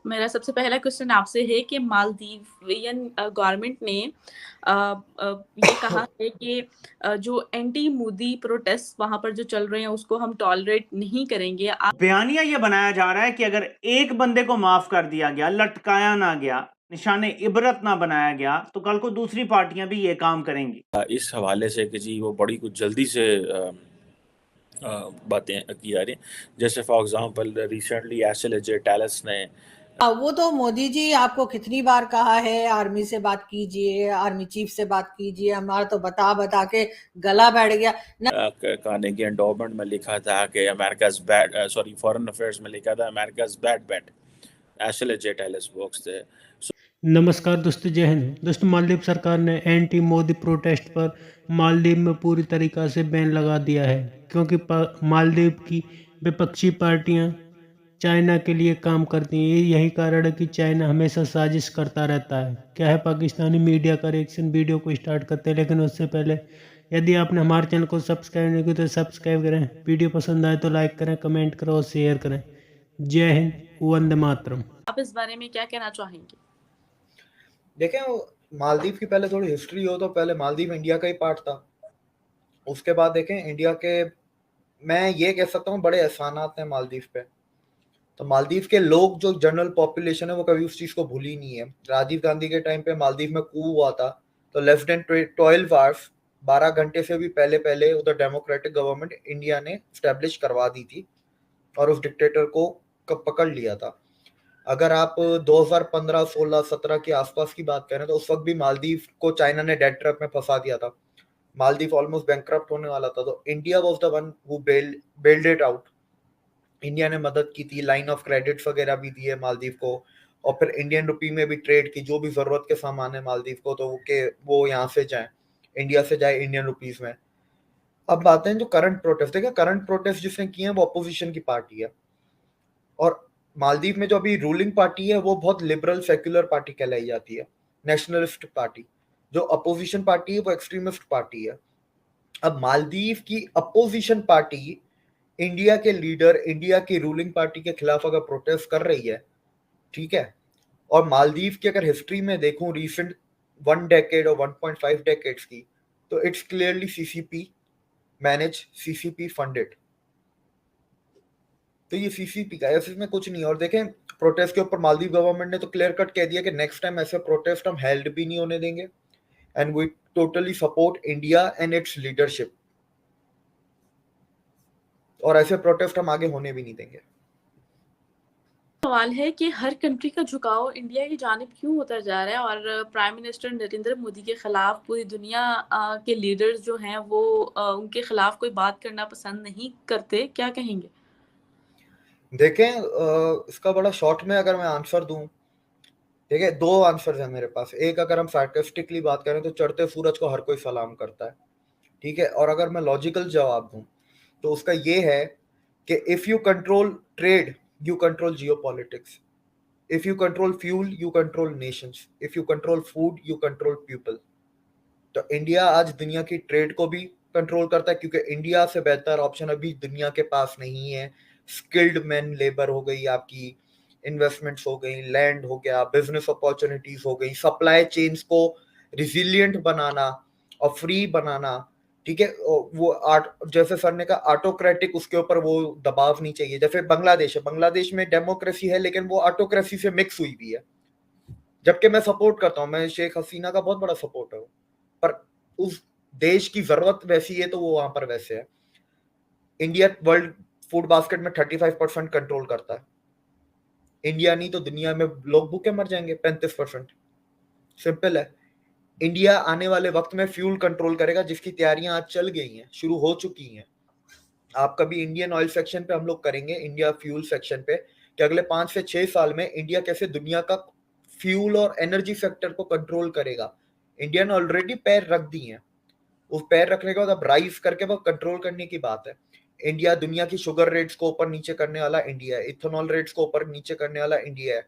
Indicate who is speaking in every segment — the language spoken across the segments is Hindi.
Speaker 1: मेरा सबसे पहला क्वेश्चन आपसे है कि मालदीवियन गवर्नमेंट ने ये कहा है कि जो एंटी मोदी प्रोटेस्ट वहाँ पर जो चल रहे हैं उसको हम टॉलरेट नहीं करेंगे। आप
Speaker 2: बयानिया ये बनाया जा रहा है कि अगर एक बंदे को माफ कर दिया गया, लटकाया ना गया, निशाने इबरत ना बनाया गया, तो कल को दूसरी पार्टियां भी ये काम करेंगी।
Speaker 3: इस हवाले से कि जी वो बड़ी कुछ जल्दी से बातें की जा रही हैं। जैसे फॉर एग्जांपल रिसेंटली एसएलजे टैलेस ने
Speaker 4: वो तो मोदी जी आपको कितनी बार कहा है आर्मी से बात कीजिए, आर्मी चीफ से बात कीजिए, हमारा तो बता बता के गला बैठ गया
Speaker 3: कार्नेगी एंडोमेंट में लिखा था कि अमेरिकाज बैड फॉरेन अफेयर्स में लिखा था अमेरिकाज बैड बेट। एसएलजे टैलेस वर्क्स थे।
Speaker 5: नमस्कार दोस्तों, जय हिंद। दोस्तों, मालदीव सरकार ने एंटी मोदी प्रोटेस्ट पर मालदीव में पूरी तरीक़ा से बैन लगा दिया है, क्योंकि मालदीव की विपक्षी पार्टियां चाइना के लिए काम करती हैं। यही कारण है कि चाइना हमेशा साजिश करता रहता है। क्या है, पाकिस्तानी मीडिया का रिएक्शन। वीडियो को स्टार्ट करते हैं, लेकिन उससे पहले यदि आपने हमारे चैनल को सब्सक्राइब नहीं किया तो सब्सक्राइब करें। वीडियो पसंद आए तो लाइक करें, कमेंट करें और शेयर करें। जय हिंद, वंदे मातरम।
Speaker 1: आप इस बारे में क्या कहना चाहेंगे?
Speaker 6: देखें, मालदीव की पहले थोड़ी हिस्ट्री हो तो पहले मालदीव इंडिया का ही पार्ट था। उसके बाद देखें इंडिया के, मैं ये कह सकता हूँ, बड़े एहसानात हैं मालदीव पे। तो मालदीव के लोग, जो जनरल पॉपुलेशन है, वो कभी उस चीज को भूली नहीं है। राजीव गांधी के टाइम पे मालदीव में कू हुआ था, तो लेस देन 12 आवर्स, 12 घंटे से भी पहले पहले उधर डेमोक्रेटिक गवर्नमेंट इंडिया ने स्टैब्लिश करवा दी थी और उस डिक्टेटर को पकड़ लिया था। अगर आप 2015, 16, 17 के आसपास की बात करें तो उस वक्त भी मालदीव को चाइना ने डेट ट्रैप में फंसा दिया था। मालदीव ऑलमोस्ट बैंकक्रप्ट होने वाला था, तो India was the one who bowled it out. India ने मदद की थी, लाइन ऑफ क्रेडिट्स वगैरह भी दिए मालदीव को, और फिर इंडियन रुपी में भी ट्रेड की। जो भी जरूरत के सामान है मालदीव को, तो वो यहाँ से जाए, इंडिया से जाए इंडियन रुपीज में। अब बात है जो करंट प्रोटेस्ट, देखिए करंट प्रोटेस्ट जिसने किए हैं वो अपोजिशन की पार्टी है, और मालदीव में जो अभी रूलिंग पार्टी है वो बहुत लिबरल सेक्युलर पार्टी कहलाई जाती है, नेशनलिस्ट पार्टी। जो अपोजिशन पार्टी है वो एक्सट्रीमिस्ट पार्टी है। अब मालदीव की अपोजिशन पार्टी इंडिया के लीडर, इंडिया की रूलिंग पार्टी के खिलाफ अगर प्रोटेस्ट कर रही है, ठीक है, और मालदीव की अगर हिस्ट्री में देखूं रिसेंट 1 डेकेड और 1.5 डेकेड्स की, तो it's clearly CCP manage, CCP funded. तो ये सीसीपी का है, इसमें कुछ नहीं। और देखें, प्रोटेस्ट के ऊपर मालदीव गवर्नमेंट ने तो क्लियर कट कह दिया कि नेक्स्ट टाइम ऐसे प्रोटेस्ट हम हेल्ड भी नहीं होने देंगे, and we totally support India and its leadership, और ऐसे प्रोटेस्ट हम आगे होने भी नहीं देंगे।
Speaker 1: सवाल है कि हर कंट्री का झुकाव इंडिया की जानिब क्यों होता जा रहा है और प्राइम मिनिस्टर नरेंद्र मोदी के खिलाफ पूरी दुनिया के लीडर्स जो हैं वो उनके खिलाफ कोई बात करना पसंद नहीं करते। क्या कहेंगे?
Speaker 6: देखें, इसका बड़ा शॉर्ट में अगर मैं आंसर दूं, ठीक है, 2 आंसर है मेरे पास। एक, अगर हम सार्कास्टिकली बात करें तो चढ़ते सूरज को हर कोई सलाम करता है, ठीक है। और अगर मैं लॉजिकल जवाब दूं तो उसका ये है कि if you control trade, you control geopolitics. If you control fuel, you control Nations. If you control food, you control people. तो इंडिया आज दुनिया की ट्रेड को भी कंट्रोल करता है, क्योंकि इंडिया से बेहतर ऑप्शन अभी दुनिया के पास नहीं है। स्किल्ड मैन लेबर हो गई आपकी, इन्वेस्टमेंट्स हो गई, लैंड हो गया, बिजनेस अपॉर्चुनिटीज हो गई, सप्लाई चेन्स को रिजिलियंट बनाना और फ्री बनाना, ठीक है। वो जैसे सर ने कहा ऑटोक्रेटिक, उसके ऊपर वो दबाव नहीं चाहिए। जैसे बांग्लादेश है, बांग्लादेश में डेमोक्रेसी है लेकिन वो ऑटोक्रेसी से मिक्स हुई भी है, जबकि मैं सपोर्ट करता हूँ, मैं शेख हसीना का बहुत बड़ा सपोर्टर हूँ, पर उस देश की जरूरत वैसी है तो वो वहां पर वैसे है। इंडिया वर्ल्ड फूड बास्केट में 35% कंट्रोल करता है। इंडिया नहीं तो दुनिया में लोग भूखे मर जाएंगे 35%। सिंपल है। इंडिया आने वाले वक्त में फ्यूल कंट्रोल करेगा, जिसकी तैयारियां आज चल गई हैं, शुरू हो चुकी हैं। आप कभी इंडियन ऑयल सेक्शन पे हम लोग करेंगे, इंडिया फ्यूल सेक्शन पे, कि अगले 5 से 6 साल में इंडिया कैसे दुनिया का फ्यूल और एनर्जी सेक्टर को कंट्रोल करेगा। इंडिया ने ऑलरेडी पैर रख दी हैं, उस पैर रखने के बाद अब राइज करके वो कंट्रोल करने की बात है। इंडिया दुनिया की शुगर रेट्स को ऊपर नीचे करने वाला इंडिया है, इथेनॉल रेट्स को ऊपर नीचे करने वाला इंडिया है,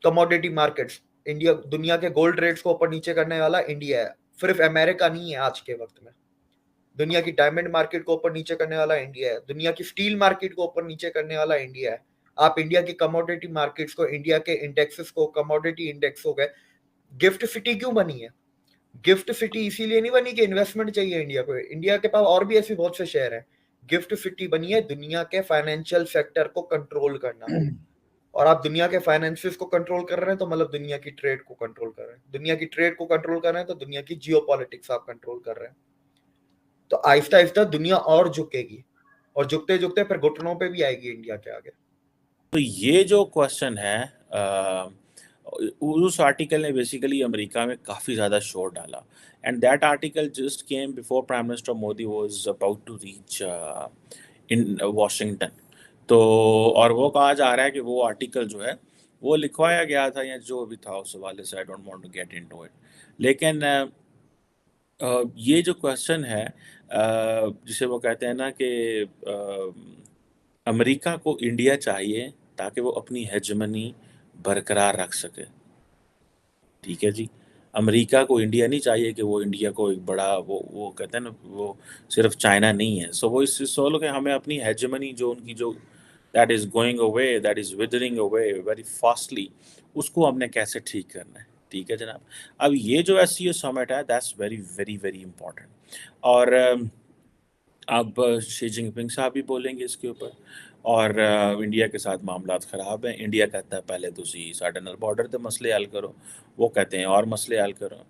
Speaker 6: कमोडिटी मार्केट्स, इंडिया दुनिया के गोल्ड रेट्स को ऊपर नीचे करने वाला इंडिया है। सिर्फ अमेरिका नहीं है आज के वक्त में, दुनिया की डायमंड मार्केट को ऊपर नीचे करने वाला इंडिया है, दुनिया की स्टील मार्केट को ऊपर नीचे करने वाला इंडिया है। आप इंडिया की कमोडिटी मार्केट्स को, इंडिया के इंडेक्सेस को, कमोडिटी इंडेक्स हो गए, गिफ्ट सिटी क्यों बनी है? गिफ्ट सिटी इसीलिए नहीं बनी कि इन्वेस्टमेंट चाहिए इंडिया को, इंडिया के पास और भी ऐसे बहुत से शहर हैं। गिफ्ट सिटी बनी है दुनिया के फाइनेंशियल सेक्टर को कंट्रोल करना, और आप दुनिया के फाइनेंसिस को कंट्रोल कर रहे हैं तो मतलब दुनिया की ट्रेड को कंट्रोल कर रहे हैं, दुनिया की ट्रेड को कंट्रोल कर रहे हैं तो दुनिया की जियोपॉलिटिक्स आप कंट्रोल कर रहे हैं। तो आहिस्ता आहिस्ता दुनिया और झुकेगी, और झुकते झुकते फिर घुटनों पे भी आएगी इंडिया के आगे।
Speaker 3: तो ये जो क्वेश्चन है, उस आर्टिकल ने बेसिकली अमेरिका में काफ़ी ज़्यादा शोर डाला, and that article just came before prime minister Modi was about to reach in Washington. तो और वो कहा जा रहा है कि वो आर्टिकल जो है वो लिखवाया गया था या जो भी था उस हवाले से, I don't want to get into it. लेकिन ये जो क्वेश्चन है जिसे वो कहते हैं ना कि अमेरिका को इंडिया चाहिए ताकि वो अपनी हेजमनी बरकरार रख सके, ठीक है जी। अमेरिका को इंडिया नहीं चाहिए कि वो इंडिया को एक बड़ा वो कहते हैं ना, वो सिर्फ चाइना नहीं है। सो वो इस सोलो के हमें अपनी हेजमनी जो उनकी जो that is going away, that is withering away very fastly, उसको हमने कैसे ठीक करना है, ठीक है जनाब। अब ये जो SCO समिट है that's very very very important, और अब शी जिनपिंग साहब भी बोलेंगे इसके ऊपर, और इंडिया के साथ मामलात ख़राब हैं। इंडिया कहता है पहले तुसी साढ़े नाल बॉर्डर के मसले हल करो, वो कहते हैं और मसले हल करो।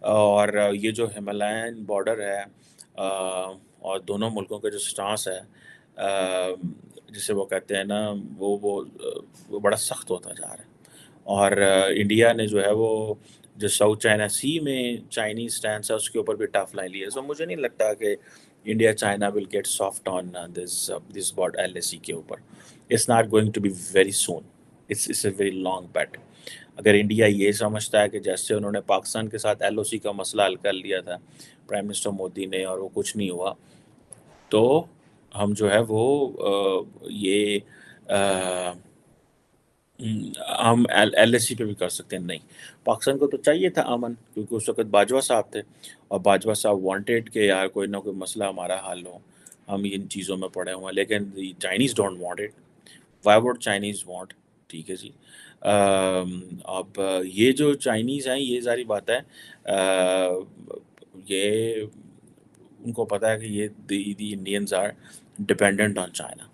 Speaker 3: और ये जो हिमालयन बॉर्डर है और दोनों मुल्कों के जो स्टांस है जिसे वो कहते हैं ना वो बड़ा सख्त होता जा रहा है। और इंडिया ने जो है वो जो साउथ चाइना सी में चाइनीज स्टैंड है उसके ऊपर भी टफ लाइन ली है। सो मुझे नहीं लगता कि India China will get soft on this border LAC के ऊपर। It's not going to be very soon, it's a very long battle. अगर इंडिया ये समझता है कि जैसे उन्होंने पाकिस्तान के साथ LOC का मसला हल कर लिया था प्राइम मिनिस्टर मोदी ने और वो कुछ नहीं हुआ, तो हम जो है वो ये हम LAC पे भी कर सकते हैं। नहीं, पाकिस्तान को तो चाहिए था अमन, क्योंकि उस वक्त बाजवा साहब थे और बाजवा साहब वांटेड कि यार कोई ना कोई मसला हमारा हल हो, हम इन चीज़ों में पड़े हुए हैं। लेकिन Chinese don't want it, why would Chinese want, ठीक है जी। अब ये जो चाइनीज़ हैं ये सारी बात है, ये उनको पता है कि ये the Indians are dependent on China.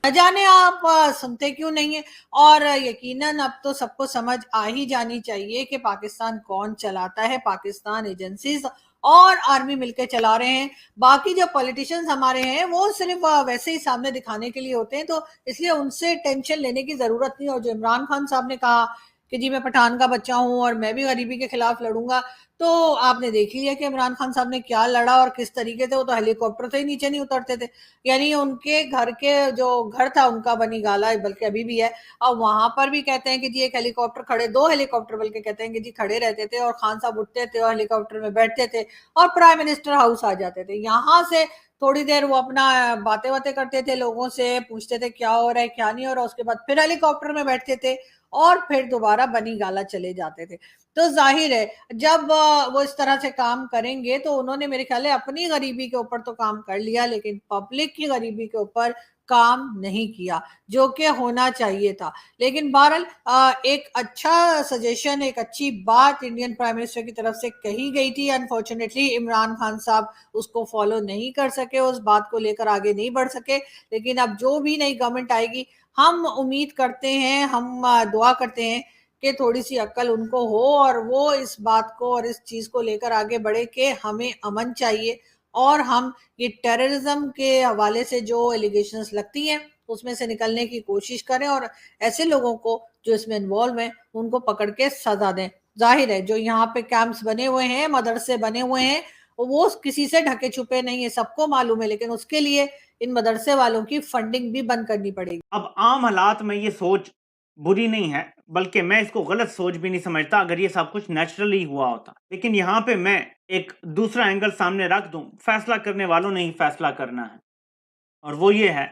Speaker 4: न जाने आप सुनते क्यों नहीं है। और यकीनन अब तो सबको समझ आ ही जानी चाहिए कि पाकिस्तान कौन चलाता है। पाकिस्तान एजेंसीज और आर्मी मिलकर चला रहे हैं। बाकी जो पॉलिटिशियंस हमारे हैं वो सिर्फ वैसे ही सामने दिखाने के लिए होते हैं, तो इसलिए उनसे टेंशन लेने की जरूरत नहीं। और जो इमरान खान साहब ने कहा कि जी मैं पठान का बच्चा हूं और मैं भी गरीबी के खिलाफ लड़ूंगा, तो आपने देख लिया कि इमरान खान साहब ने क्या लड़ा और किस तरीके से। वो तो हेलीकॉप्टर से ही नीचे नहीं उतरते थे। यानी उनके घर के जो घर था उनका बनी गाला, बल्कि अभी भी है, और वहां पर भी कहते हैं कि जी एक हेलीकॉप्टर खड़े, 2 हेलीकॉप्टर बल्कि कहते हैं कि जी खड़े रहते थे और खान साहब उठते थे और हेलीकॉप्टर में बैठते थे और प्राइम मिनिस्टर हाउस आ जाते थे। यहाँ से थोड़ी देर वो अपना बातें बातें करते थे, लोगों से पूछते थे क्या हो रहा है क्या नहीं हो रहा, उसके बाद फिर हेलीकॉप्टर में बैठते थे और फिर दोबारा बनी गाला चले जाते थे। तो जाहिर है जब वो इस तरह से काम करेंगे तो उन्होंने मेरे ख्याल है अपनी गरीबी के ऊपर तो काम कर लिया, लेकिन पब्लिक की गरीबी के ऊपर काम नहीं किया, जो कि होना चाहिए था। लेकिन बहरहाल एक अच्छा सजेशन, एक अच्छी बात इंडियन प्राइम मिनिस्टर की तरफ से कही गई थी। अनफॉर्चुनेटली इमरान खान साहब उसको फॉलो नहीं कर सके, उस बात को लेकर आगे नहीं बढ़ सके। लेकिन अब जो भी नई गवर्नमेंट आएगी, हम उम्मीद करते हैं, हम दुआ करते हैं कि थोड़ी सी अक्ल उनको हो और वो इस बात को और इस चीज को लेकर आगे बढ़े कि हमें अमन चाहिए और हम ये टेररिज्म के हवाले से जो एलिगेशंस लगती हैं उसमें से निकलने की कोशिश करें और ऐसे लोगों को जो इसमें इन्वॉल्व हैं उनको पकड़ के सजा दें। जाहिर है जो यहाँ पे कैंप्स बने हुए हैं, मदरसे बने हुए हैं, वो किसी से ढके छुपे नहीं है, सबको मालूम है, लेकिन उसके लिए इन मदरसे वालों की फंडिंग भी बंद करनी पड़ेगी।
Speaker 2: अब आम हालात में ये सोच बुरी नहीं है, बल्कि मैं इसको गलत सोच भी नहीं समझता अगर ये सब कुछ नेचुरली हुआ होता। लेकिन यहाँ पे मैं एक दूसरा एंगल सामने रख दूं, फैसला करने वालों ने ही फैसला करना है, और वो ये है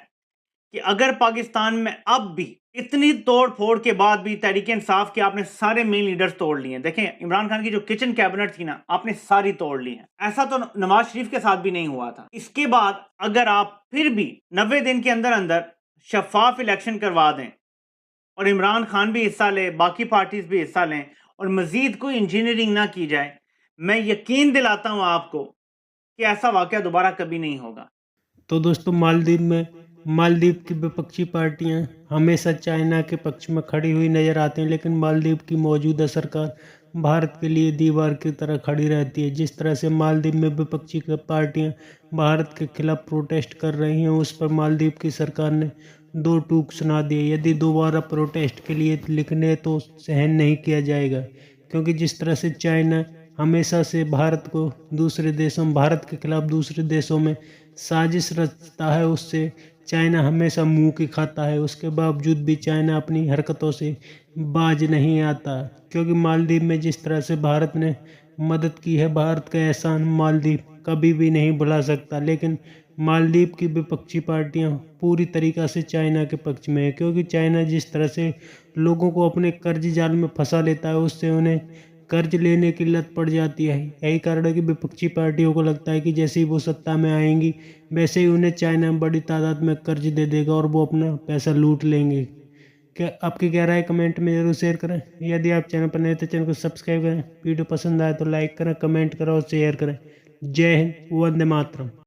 Speaker 2: कि अगर पाकिस्तान में अब भी इतनी तोड़ फोड़ के बाद भी तहरीक इंसाफ के आपने सारे मेन लीडर्स तोड़ लिए, देखें इमरान खान की जो किचन कैबिनेट थी ना, आपने सारी तोड़ ली है। ऐसा तो नवाज शरीफ के साथ भी नहीं हुआ था। इसके बाद अगर आप फिर भी 90 दिन के अंदर अंदर शफाफ इलेक्शन करवा दें और इमरान खान भी हिस्सा ले, बाकी पार्टीज भी हिस्सा लें और मजीद कोई इंजीनियरिंग ना की जाए, मैं यकीन दिलाता हूँ आपको कि ऐसा वाकया दोबारा कभी नहीं होगा।
Speaker 5: तो दोस्तों, मालदीव की विपक्षी पार्टियां हमेशा चाइना के पक्ष में खड़ी हुई नजर आती हैं, लेकिन मालदीव की मौजूदा सरकार भारत के लिए दीवार की तरह खड़ी रहती है। जिस तरह से मालदीव में विपक्षी पार्टियां भारत के खिलाफ प्रोटेस्ट कर रही हैं, उस पर मालदीव की सरकार ने 2 टूक सुना दिए। यदि दोबारा प्रोटेस्ट के लिए लिखने तो सहन नहीं किया जाएगा, क्योंकि जिस तरह से चाइना हमेशा से भारत के खिलाफ दूसरे देशों में साजिश रचता है, उससे चाइना हमेशा मुंह की खाता है। उसके बावजूद भी चाइना अपनी हरकतों से बाज नहीं आता, क्योंकि मालदीव में जिस तरह से भारत ने मदद की है, भारत का एहसान मालदीव कभी भी नहीं भुला सकता। लेकिन मालदीव की विपक्षी पार्टियां पूरी तरीक़ा से चाइना के पक्ष में है, क्योंकि चाइना जिस तरह से लोगों को अपने कर्ज जाल में फंसा लेता है, उससे उन्हें कर्ज लेने की लत पड़ जाती है। यही कारण है कि विपक्षी पार्टियों को लगता है कि जैसे ही वो सत्ता में आएंगी, वैसे ही उन्हें चाइना बड़ी तादाद में कर्ज दे देगा और वो अपना पैसा लूट लेंगे। क्या आपकी क्या राय, कमेंट में जरूर शेयर करें। यदि आप चैनल पर नए तो चैनल को सब्सक्राइब करें। वीडियो पसंद आए तो लाइक करें, कमेंट करें और शेयर करें। जय हिंद, वंदे मातरम।